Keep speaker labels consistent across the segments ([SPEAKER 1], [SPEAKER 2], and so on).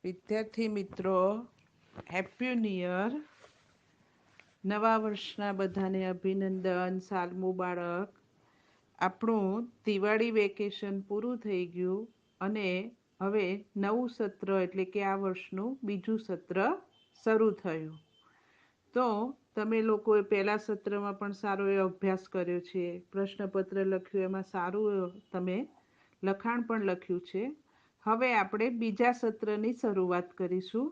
[SPEAKER 1] વિદ્યાર્થી મિત્રો, happy new year. નવા વર્ષના બધાને અભિનંદન, સાલ મુબારક. આપણું દિવાળી વેકેશન પૂરું થઈ ગયું અને હવે નવું સત્ર એટલે કે આ વર્ષનું બીજું સત્ર શરૂ થયું. તો તમે લોકોએ પહેલા સત્રમાં પણ સારો એવો અભ્યાસ કર્યો છે, પ્રશ્નપત્ર લખ્યું, એમાં સારું તમે લખાણ પણ લખ્યું છે. હવે આપણે બીજા સત્રની શરૂઆત કરીશું.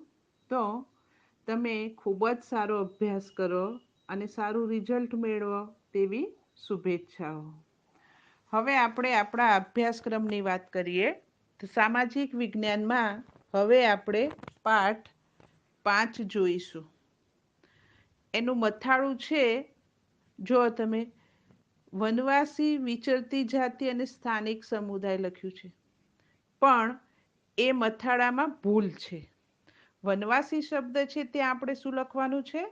[SPEAKER 1] તો તમે ખૂબ જ સારો અભ્યાસ કરો અને સારું રિઝલ્ટ મેળવો તેવી શુભેચ્છાઓ. હવે આપણે આપણા અભ્યાસક્રમની વાત કરીએ તો સામાજિક વિજ્ઞાનમાં હવે આપણે પાઠ 5 જોઈશું. એનું મથાળું છે, જો તમે વનવાસી, વિચરતી જાતિ અને સ્થાનિક સમુદાય લખ્યું છે, પણ એ મથાળામાં ભૂલ છે. વનવાસી શબ્દ છે ત્યાં આપણે શું લખવાનું છે?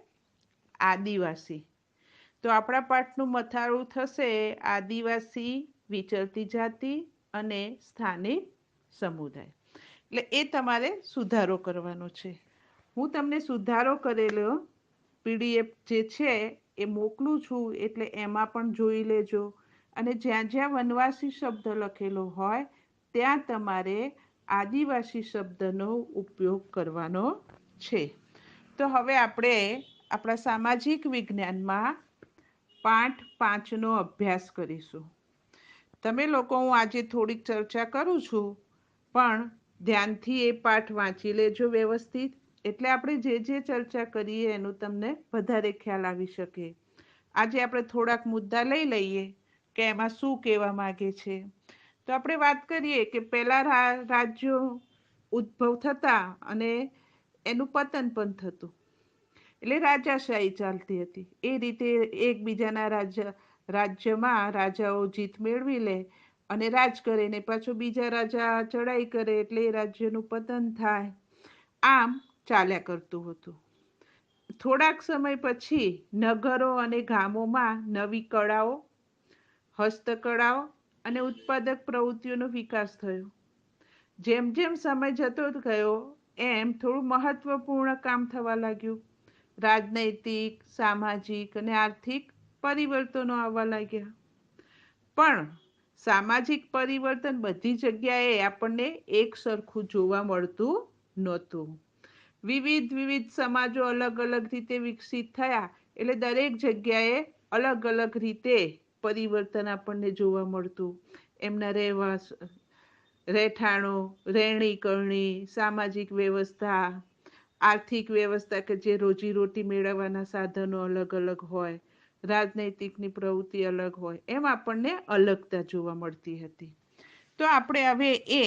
[SPEAKER 1] આદિવાસી. તો આપણા પાઠનું મથાળું થશે આદિવાસી, વિચરતી જાતિ અને સ્થાનિક સમુદાય. એટલે એ તમારે સુધારો કરવાનો છે. હું તમને સુધારો કરેલો પીડીએફ જે છે એ મોકલું છું, એટલે એમાં પણ જોઈ લેજો. અને જ્યાં જ્યાં વનવાસી શબ્દ લખેલો હોય ત્યાં તમારે આદિવાસી શબ્દનો ઉપયોગ કરવાનો છે. તો હવે આપણે આપણા સામાજિક વિજ્ઞાનમાં પાઠ 5નો અભ્યાસ કરીશું. તમે લોકો, હું આજે થોડીક ચર્ચા કરું છું, પણ ધ્યાનથી એ પાઠ વાંચી લેજો વ્યવસ્થિત, એટલે આપણે જે ચર્ચા કરીએ એનું તમને વધારે ખ્યાલ આવી શકે. આજે આપણે થોડાક મુદ્દા લઈ લઈએ કે એમાં શું કહેવા માંગે છે. તો આપણે વાત કરીએ કે પહેલા રાજ્યો ઉદ્ભવ થતા અને એનું પતન પણ થતું, એટલે રાજાશાહી ચાલતી હતી. એ રીતે એકબીજાના રાજ્યમાં રાજાઓ જીત મેળવી લે અને રાજ કરે ને પાછો બીજા રાજા ચડાઈ કરે એટલે એ રાજ્યનું પતન થાય. આમ ચાલ્યા કરતું હતું. થોડાક સમય પછી નગરો અને ગામોમાં નવી કળાઓ, હસ્તકળાઓ અને ઉત્પાદક પ્રવૃત્તિઓનો વિકાસ થયો. જેમ જેમ સમય જતો ગયો એમ થોડું મહત્વપૂર્ણ કામ થવા લાગ્યું. રાજનૈતિક, સામાજિક અને આર્થિક પરિવર્તનો આવવા લાગ્યા. પણ સામાજિક પરિવર્તન બધી જગ્યાએ આપણને એક સરખું જોવા મળતું નહોતું. વિવિધ સમાજો અલગ અલગ રીતે વિકસિત થયા, એટલે દરેક જગ્યાએ અલગ અલગ રીતે પરિવર્તન આપણને જોવા મળતું. એમના રહેઠાણો, રહેણી કરણી, સામાજિક વ્યવસ્થા, આર્થિક વ્યવસ્થા કે જે રોજીરોટી મેળવવાના સાધનો અલગ અલગ હોય, રાજનૈતિકની પ્રવૃત્તિ અલગ હોય, એમ આપણને અલગતા જોવા મળતી હતી. તો આપણે હવે એ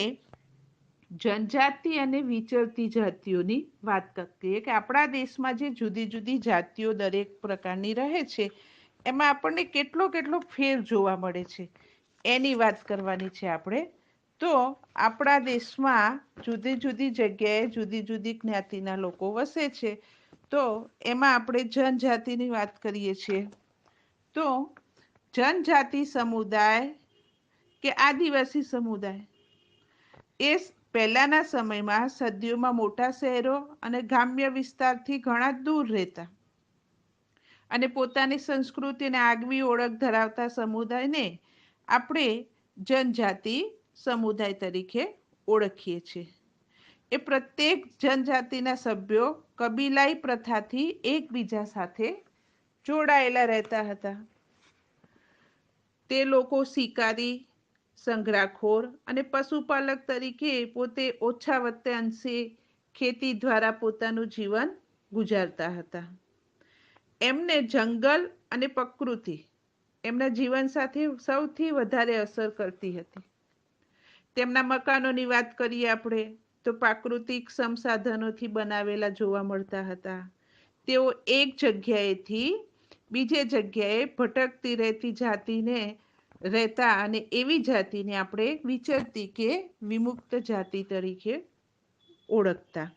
[SPEAKER 1] જનજાતિ અને વિચરતી જાતિઓની વાત કરીએ કે આપણા દેશમાં જે જુદી જુદી જાતિઓ દરેક પ્રકારની રહે છે, એમાં આપણને કેટલો ફેર જોવા મળે છે એની વાત કરવાની છે આપણે. તો આપણા દેશમાં જુદી જુદી જગ્યાએ જુદી જુદી જ્ઞાતિના લોકો વસે છે. તો એમાં આપણે જનજાતિની વાત કરીએ છીએ. તો જનજાતિ સમુદાય કે આદિવાસી સમુદાય એ પહેલાના સમયમાં સદીઓમાં મોટા શહેરો અને ગ્રામ્ય વિસ્તારથી ઘણા દૂર રહેતા અને પોતાની સંસ્કૃતિ અને આગવી ઓળખ ધરાવતા સમુદાયને આપણે જનજાતિ સમુદાય તરીકે ઓળખીએ છીએ. એ પ્રત્યેક જનજાતિના સભ્યો કબીલાઈ પ્રથાથી એકબીજા સાથે જોડાયેલા રહેતા હતા. તે લોકો શિકારી, સંગ્રહખોર અને પશુપાલક તરીકે પોતે ઓછા વત્તે અંશે ખેતી દ્વારા પોતાનું જીવન ગુજારતા હતા. એમને જંગલ અને પ્રકૃતિ એમના જીવન સાથે સૌથી વધારે અસર કરતી હતી. તેમના મકાનોની વાત કરીએ આપણે તો પ્રાકૃતિક સંસાધનોથી બનાવેલા જોવા મળતા હતા. તેઓ એક જગ્યાએથી બીજે જગ્યાએ ભટકતી રહેતી જાતિને રહેતા અને એવી જાતિને આપણે વિચરતી કે વિમુક્ત જાતિ તરીકે ઓળખતા.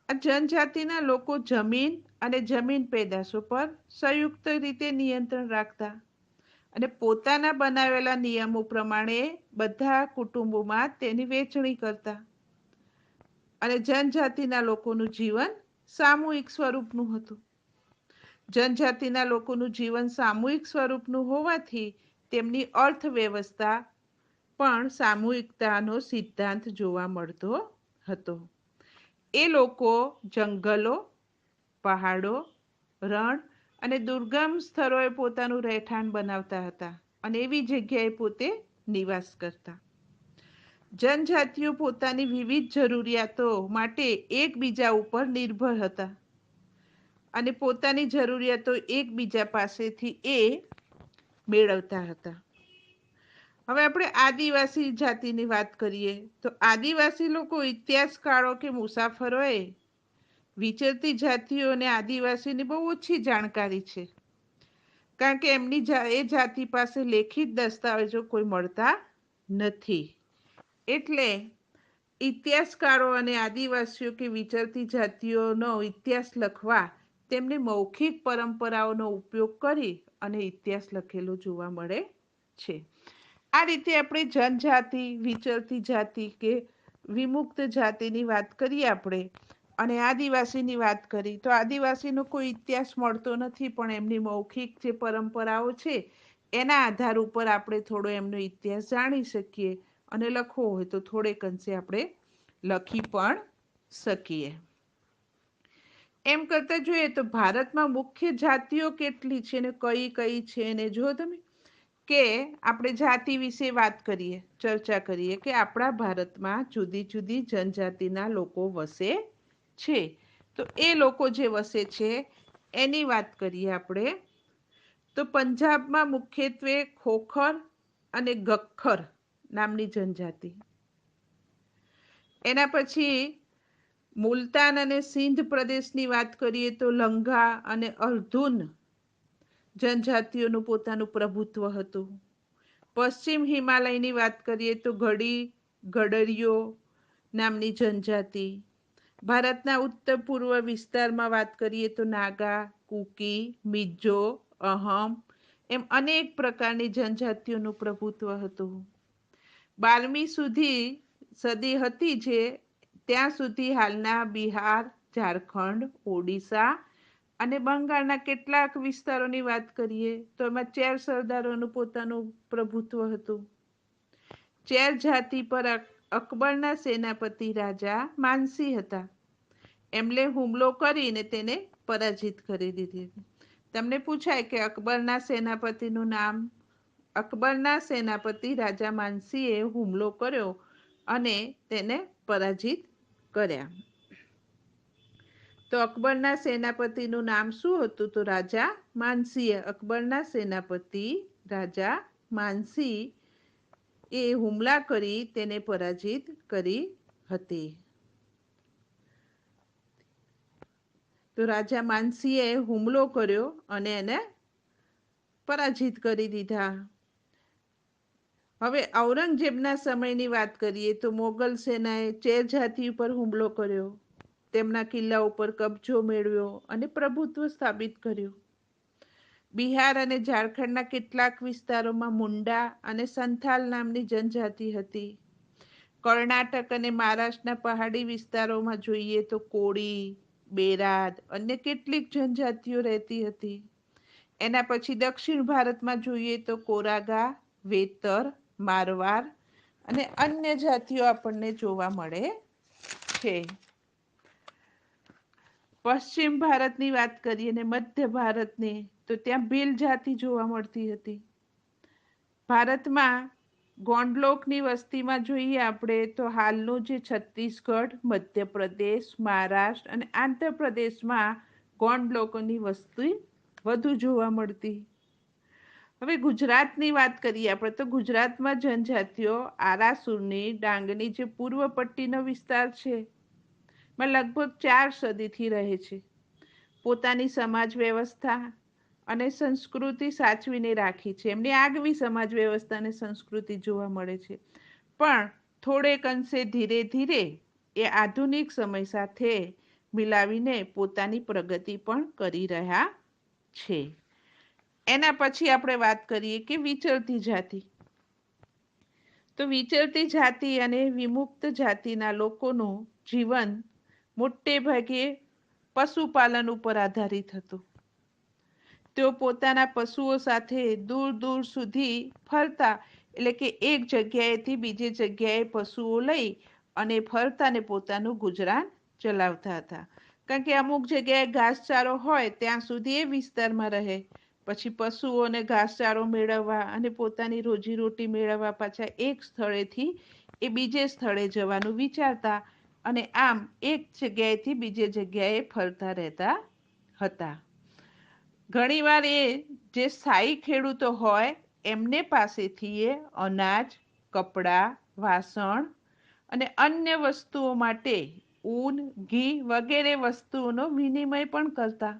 [SPEAKER 1] આ જનજાતિના લોકો જમીન અને જમીન પેદાશો પર સંયુક્ત રીતે નિયંત્રણ રાખતા અને પોતાના બનાવેલા નિયમો પ્રમાણે બધા કુટુંબોમાં તેની વહેંચણી કરતા. અને જનજાતિના લોકોનું જીવન સામૂહિક સ્વરૂપનું હતું. જનજાતિના લોકોનું જીવન સામૂહિક સ્વરૂપનું હોવાથી તેમની અર્થવ્યવસ્થા પણ સામૂહિકતાનો સિદ્ધાંત જોવા મળતો હતો. એ લોકો જંગલો, પહાડો, રણ અને દુર્ગમ સ્થળોએ પોતાનું રહેઠાણ બનાવતા હતા અને એવી જગ્યાએ પોતે નિવાસ કરતા. જનજાતિઓ પોતાની વિવિધ જરૂરિયાતો માટે એકબીજા ઉપર નિર્ભર હતા અને પોતાની જરૂરિયાતો એકબીજા પાસેથી એ મેળવતા હતા. હવે આપણે આદિવાસી જાતિની વાત કરીએ તો આદિવાસી લોકો ઇતિહાસકારો કે મુસાફરોએ વિચરતી જાતિઓ અને આદિવાસીની બહુ ઓછી જાણકારી છે, કારણ કે એમની એ જાતિ પાસે લેખિત દસ્તાવેજો કોઈ મળતા નથી. એટલે ઇતિહાસકારો અને આદિવાસીઓ કે વિચરતી જાતિઓનો ઇતિહાસ લખવા તેમને મૌખિક પરંપરાઓનો ઉપયોગ કરી અને ઇતિહાસ લખેલો જોવા મળે છે. આ રીતે આપણે જનજાતિ, વિચરતી જાતિ કે વિમુક્ત જાતિની વાત કરીએ આપણે અને આદિવાસીની વાત કરી તો આદિવાસીનો કોઈ ઇતિહાસ મળતો નથી, પણ એમની મૌખિક જે પરંપરાઓ છે એના આધાર ઉપર આપણે થોડો એમનો ઇતિહાસ જાણી શકીએ અને લખવો હોય તો થોડેક અંશે આપણે લખી પણ શકીએ. એમ કરતા જોઈએ તો ભારતમાં મુખ્ય જાતિઓ કેટલી છે ને કઈ કઈ છે ને જો તમે કે આપણે જાતિ વિશે વાત કરીએ, ચર્ચા કરીએ કે આપણા ભારતમાં જુદી જુદી જનજાતિના લોકો વસે છે. તો એ લોકો જે વસે છે એની વાત કરીએ આપણે તો પંજાબમાં મુખ્યત્વે ખોખર અને ગખ્ખર નામની જનજાતિ. એના પછી મુલતાન અને સિંધ પ્રદેશની વાત કરીએ તો લંઘા અને અર્ધુન જનજાતિઓનું પોતાનું પ્રભુત્વ હતું. પશ્ચિમ હિમાલયની વાત કરીએ તો ગડી, ગડરિયો નામની જનજાતિ. ભારતના ઉત્તર પૂર્વ વિસ્તારમાં વાત કરીએ તો નાગા, કુકી, મિઝો, અહમ એમ અનેક પ્રકારની જનજાતિઓનું પ્રભુત્વ હતું. 12મી સદી હતી જે ત્યાં સુધી હાલના બિહાર, ઝારખંડ, ઓડિશા અને બંગાળના કેટલાક વિસ્તારોની વાત કરીએ તો એમાં ચેર સરદારોનું પોતાનું પ્રભુત્વ હતું. ચેર જાતિ પર અકબરના સેનાપતિ રાજા માનસી હતા. એમણે હુમલો કરીને તેને પરાજિત કરી દીધી. તમને પૂછાય કે અકબરના સેનાપતિનું નામ. અકબરના સેનાપતિ રાજા માનસીએ હુમલો કર્યો અને તેને પરાજિત કર્યા. તો અકબરના સેનાપતિનું નામ શું હતું? તો રાજા માનસીએ. અકબરના સેનાપતિ રાજા માનસી એ હુમલા કરી તેને પરાજિત કરી હતી. તો રાજા માનસીએ હુમલો કર્યો અને એને પરાજિત કરી દીધા. હવે ઔરંગઝેબના સમયની વાત કરીએ તો મોગલ સેનાએ ચેર જાતિ ઉપર હુમલો કર્યો, તેમના કિલ્લા ઉપર કબજો મેળવ્યો અને પ્રભુત્વ સ્થાપિત કર્યું. બિહાર અને ઝારખંડના કેટલાક વિસ્તારોમાં મુંડા અને સંથાલ નામની જનજાતિ હતી. કર્ણાટક અને મહારાષ્ટ્રના પહાડી વિસ્તારોમાં જોઈએ તો કોળી, બેરાદ અને કેટલીક જનજાતિઓ રહેતી હતી. એના પછી દક્ષિણ ભારતમાં જોઈએ તો કોરાગા, વેતર, મારવાડ અને અન્ય જાતિઓ આપણને જોવા મળે છે. પશ્ચિમ ભારતની વાત કરીએ અને મધ્ય ભારતની તો ત્યાં ભીલ જાતિ જોવા મળતી હતી. ભારતમાં ગોંડલોકની વસ્તીમાં જોઈએ આપણે તો હાલનું જે છત્તીસગઢ, મધ્યપ્રદેશ, મહારાષ્ટ્ર અને આંધ્રપ્રદેશમાં ગોંડલોકોની વસ્તી વધુ જોવા મળતી. હવે ગુજરાતની વાત કરીએ આપણે તો ગુજરાતમાં જનજાતિઓ આરાસુરની ડાંગની જે પૂર્વ પટ્ટીનો વિસ્તાર છે માં લગભગ 4 સદીથી રહે છે. પોતાની સમાજ વ્યવસ્થા અને સંસ્કૃતિ સાચવીને રાખી છે. એમની આગવી સમાજ વ્યવસ્થા અને સંસ્કૃતિ જોવા મળે છે, પણ થોડેક અંશે ધીરે ધીરે એ આધુનિક સમય સાથે મિલાવીને પોતાની પ્રગતિ પણ કરી રહ્યા છે. એના પછી આપણે વાત કરીએ કે વિચરતી જાતિ. તો વિચરતી જાતિ અને વિમુક્ત જાતિના લોકોનું જીવન મોટે ભાગે પશુપાલન ઉપર આધારિત હતું. તેઓ પોતાના પશુઓ સાથે દૂર દૂર સુધી ફરતા, એટલે કે એક જગ્યાએથી બીજી જગ્યાએ પશુઓ લઈ અને ફરતા ને પોતાનું ગુજરાન ચલાવતા હતા. કારણ કે અમુક જગ્યાએ ઘાસચારો હોય ત્યાં સુધી એ વિસ્તારમાં રહે, પછી પશુઓને ઘાસચારો મેળવવા અને પોતાની રોજીરોટી મેળવવા પાછા એક સ્થળેથી એ બીજે સ્થળે જવાનું વિચારતા, અને આમ એક જગ્યાએથી બીજે જગ્યાએ ફરતા રહેતા હતા. ઘણીવાર એ જે સ્થાયી ખેડૂતો હોય એમને પાસેથી એ અનાજ, કપડાં, વાસણ અને અન્ય વસ્તુઓ માટે ઊન, ઘી વગેરે વસ્તુઓનો વિનિમય પણ કરતા.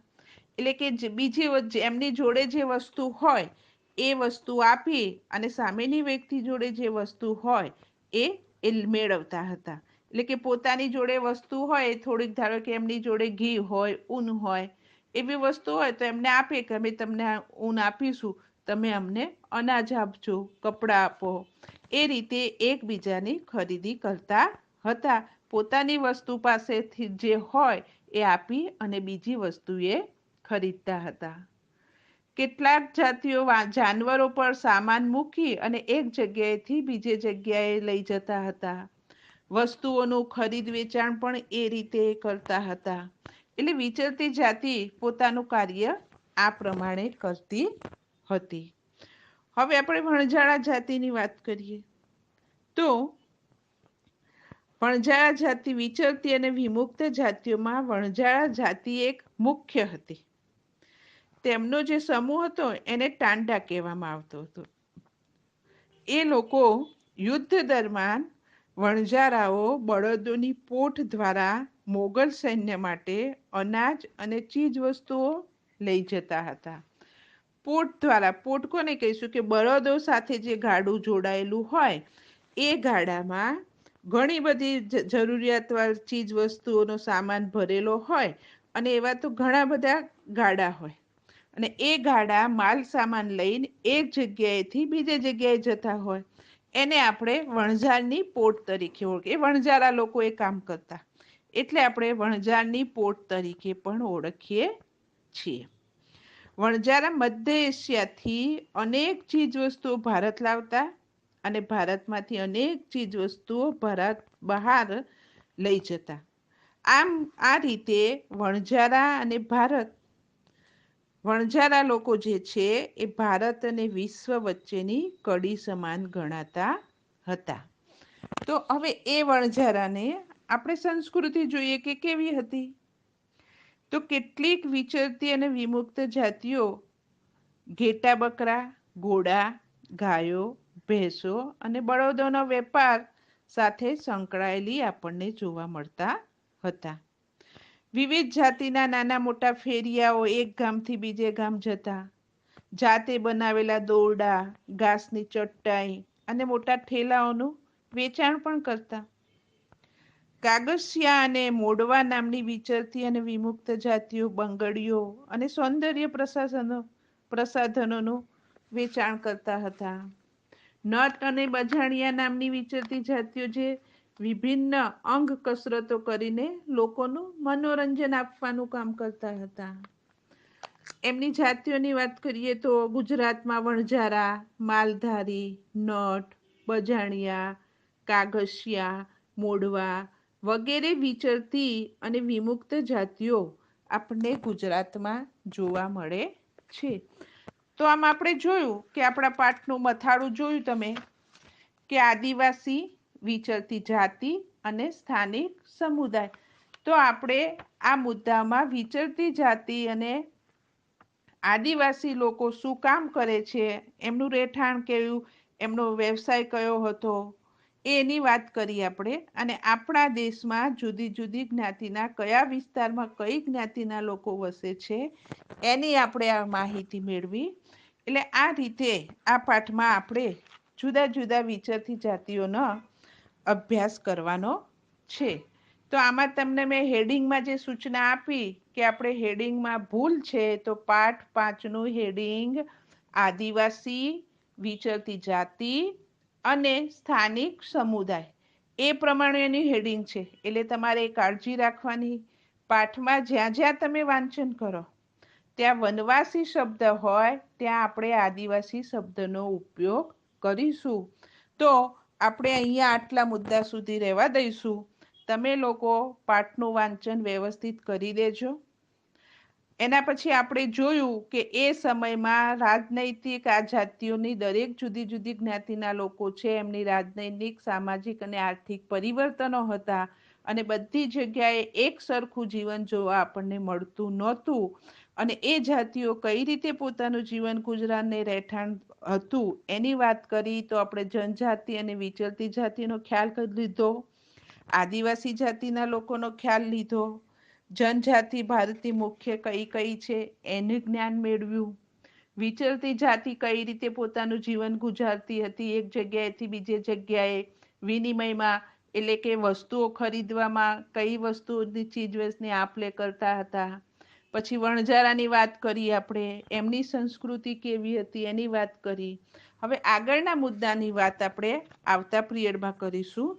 [SPEAKER 1] એટલે કે બીજી એમની જોડે જે વસ્તુ હોય એ વસ્તુ આપી અને સામેની વ્યક્તિ જોડે જે વસ્તુ હોય એ મેળવતા હતા. એટલે કે પોતાની જોડે વસ્તુ હોય, થોડીક ધારો કે એમની જોડે ઘી હોય, ઊન હોય, એવી વસ્તુ હોય તો એમને આપીએ કે અમે તમને ઊન આપીશું, તમે અમને અનાજ આપજો, કપડાં આપો. એ રીતે એકબીજાની ખરીદી કરતા હતા. પોતાની વસ્તુ પાસેથી જે હોય એ આપી અને બીજી વસ્તુ એ ખરીદતા હતા. કેટલાક જાતિઓ જાનવરો પર સામાન મૂકી અને એક જગ્યાએથી બીજે જગ્યાએ લઈ જતા હતા. વસ્તુઓનું ખરીદ વેચાણ પણ એ રીતે કરતા હતા. એટલે વિચરતી જાતિ પોતાનું કાર્ય આ પ્રમાણે કરતી હતી. હવે આપણે વણજારા જાતિની વાત કરીએ તો વણજારા જાતિ વિચરતી અને વિમુક્ત જાતિઓમાં વણજારા જાતિ એક મુખ્ય હતી. તેમનો જે સમૂહ હતો એને ટાંડા કહેવામાં આવતો હતો. એ લોકો યુદ્ધ દરમિયાન વણજારાઓ બળદોની પોઠ દ્વારા મોગલ સૈન્ય માટે અનાજ અને ચીજ વસ્તુઓ લઈ જતા હતા. પોઠ દ્વારા, પોઠ કોને કહીશું કે બળદો સાથે જે ગાડું જોડાયેલું હોય એ ગાડામાં ઘણી બધી જરૂરિયાતવાળી ચીજ વસ્તુઓનો સામાન ભરેલો હોય, અને એવા તો ઘણા બધા ગાડા હોય, અને એ ગાડા માલ સામાન લઈને એક જગ્યાએથી બીજે જગ્યાએ જતા હોય, એને આપણે વણઝારની પોટ તરીકે ઓળખીએ. વણઝારા લોકો એ કામ કરતા, એટલે આપણે વણઝારની પોટ તરીકે પણ ઓળખીએ છીએ. વણજારા મધ્ય એશિયાથી અનેક ચીજ વસ્તુઓ ભારત લાવતા અને ભારતમાંથી અનેક ચીજ વસ્તુઓ ભારત બહાર લઈ જતા. આમ આ રીતે વણજારા અને વણજારા લોકો જે છે એ ભારત અને વિશ્વ વચ્ચેની કડી સમાન ગણાતા હતા. તો હવે એ વણજારાને આપણે સંસ્કૃતિ જોઈએ કે કેવી હતી. તો કેટલીક વિચરતી અને વિમુક્ત જાતિઓ ઘેટા બકરા, ઘોડા, ગાયો, ભેંસો અને બળદોનો વેપાર સાથે સંકળાયેલી આપણને જોવા મળતા હતા. વિવિધ જાતિના નાના મોટા ફેરિયાઓ એક ગામથી બીજે ગામ જતા. જાતે બનાવેલા દોરડા, ઘાસની ચટાઈ અને મોટા ઠેલાઓનું વેચાણ પણ કરતા. કાગસિયા અને મોડવા નામની વિચરતી અને વિમુક્ત જાતિઓ બંગડીઓ અને સૌંદર્ય પ્રસાધનોનું વેચાણ કરતા હતા. નટ અને બજાણિયા નામની વિચરતી જાતિઓ જે વિભિન્ન અંગ કસરતો કરીને લોકોનું મનોરંજન આપવાનું કામ કરતા હતા. એમની જાતિઓની વાત કરીએ તો ગુજરાતમાં વણજારા, માલધારી, નટ, બજાણિયા, કાગસિયા, મોડવા વગેરે વિચરતી અને વિમુક્ત જાતિઓ આપણને ગુજરાતમાં જોવા મળે છે. તો આમ આપણે જોયું કે આપણા પાઠનું મથાળું જોયું તમે કે આદિવાસી, વિચરતી જાતિ અને સ્થાનિક સમુદાય. તો આપણે આ મુદ્દામાં વિચરતી જાતિ અને આદિવાસી લોકો શું કામ કરે છે, એમનું રહેઠાણ કેવું, એમનો વ્યવસાય કયો હતો, એની વાત કરી આપણે. અને આપણા દેશમાં જુદી જુદી જ્ઞાતિના કયા વિસ્તારમાં કઈ જ્ઞાતિના લોકો વસે છે એની આપણે આ માહિતી મેળવી. એટલે આ રીતે આ પાઠમાં આપણે જુદા જુદા વિચરતી જાતિઓનો અભ્યાસ કરવાનો છે. તો આમાં તમને મેં હેડિંગમાં જે સૂચના આપી કે આપણે હેડિંગમાં ભૂલ છે, તો પાઠ 5નું હેડિંગ આદિવાસી, વિચરતી જાતિ, અને સ્થાનિક સમુદાય, એ પ્રમાણેની હેડિંગ છે. એટલે તમારે કાળજી રાખવાની, પાઠમાં જ્યાં જ્યાં તમે વાંચન કરો ત્યાં વનવાસી શબ્દ હોય ત્યાં આપણે આદિવાસી શબ્દનો ઉપયોગ કરીશું. તો આપણે અહીંયા આટલા મુદ્દા સુધી રહેવા દઈશું. તમે લોકો પાઠનું વાંચન વ્યવસ્થિત કરી દેજો. એના પછી આપણે જોયું કે એ સમયમાં રાજનૈતિક આ જાતિઓની દરેક જુદી જુદી જ્ઞાતિના લોકો છે, એમની રાજનૈતિક, સામાજિક અને આર્થિક પરિવર્તનો હતા અને બધી જગ્યાએ એક સરખું જીવન જોવા આપણને મળતું નહોતું. અને એ જાતિઓ કઈ રીતે પોતાનું જીવન ગુજરાનને રહેઠાણ હતું એની વાત કરી. તો આપણે જનજાતિ અને વિચરતી જાતિનો ખ્યાલ લીધો, આદિવાસી જાતિના લોકોનો ખ્યાલ લીધો, જનજાતિ ભારતની મુખ્ય કઈ કઈ છે એનું જ્ઞાન મેળવ્યું, વિચરતી જાતિ કઈ રીતે પોતાનું જીવન ગુજારતી હતી એક જગ્યાએથી બીજી જગ્યાએ વિનિમયમાં, એટલે કે વસ્તુઓ ખરીદવામાં કઈ વસ્તુઓની ચીજવસ્તુની આપ લે કરતા હતા. પછી વણજારાની વાત કરી, આપણે એમની સંસ્કૃતિ કેવી હતી એની વાત કરી. હવે આગળના મુદ્દાની વાત આપણે આવતા પિરિયડમાં કરીશું.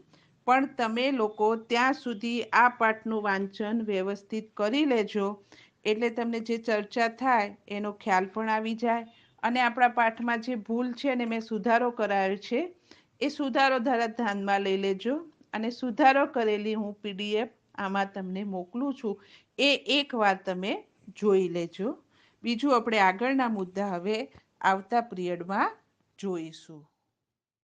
[SPEAKER 1] પણ તમે લોકો ત્યાં સુધી આ પાઠનું વાંચન વ્યવસ્થિત કરી લેજો, એટલે તમને જે ચર્ચા થાય એનો ખ્યાલ પણ આવી જાય. અને આપણા પાઠમાં જે ભૂલ છે ને મેં સુધારો કરાયો છે એ સુધારો ધ્યાનમાં લઈ લેજો. અને સુધારો કરેલી હું PDF આમાં તમને મોકલું છું, એ એકવાર તમે જોઈ લેજો. બીજું આપણે આગળના મુદ્દા હવે આવતા પિરિયડમાં જોઈશું.